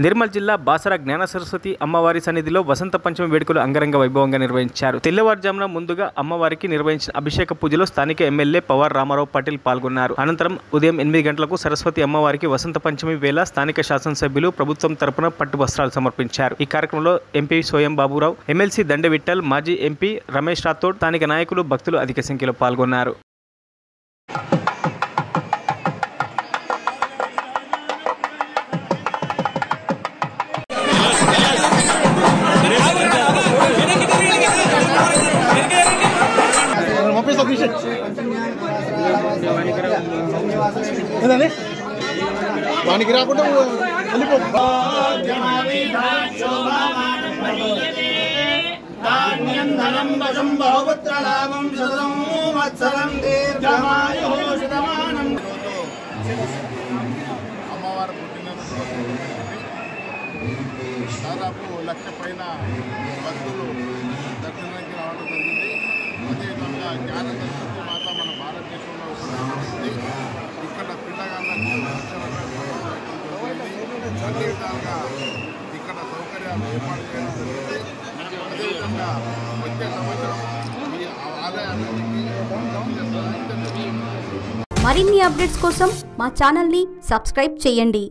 నిర్మల్ జిల్లా బాసర జ్ఞాన సరస్వతి అమ్మవారి సన్నిధిలో వసంత పంచమి వేడుకలు అంగరంగ వైభవంగా నిర్వహించారు. తెల్లవారుజామున ముందుగా అమ్మవారికి నిర్వహించిన అభిషేక పూజలో స్థానిక ఎమ్మెల్యే పవార్ రామారావు పాటిల్ పాల్గొన్నారు. అనంతరం ఉదయం 8 గంటలకు సరస్వతి అమ్మవారికి వసంత పంచమి వేళ స్థానిక శాసనసభ్యులు ప్రభుత్వం తరపున పట్టు వస్త్రాలు సమర్పించారు. ఈ కార్యక్రమంలో ఎంపీ సోయం బాబురావు, ఎమ్మెల్సీ దండ విఠల్, మాజీ ఎంపీ రమేష్ రాథోడ్, స్థానిక నాయకులు, భక్తులు అధిక సంఖ్యలో పాల్గొన్నారు. వానికి రాకుండా అమ్మవారు పుట్టినందుకు దాదాపు 1,00,000 పైన భక్తులు దర్శనానికి రావడం జరిగింది. అదేవిధంగా జ్ఞాన సరస్వతి మాత మన భారతదేశంలో ఉంది. ఇక్కడ పిల్లగాళ్ళకు అన్ని విధాలుగా ఇక్కడ సౌకర్యాలు ఏర్పాటు చేయడం జరిగింది. అదేవిధంగా వచ్చే సంవత్సరం ఈ ఆలయానికి మరిన్ని అప్డేట్స్ కోసం మా ఛానల్ని సబ్స్క్రైబ్ చేయండి.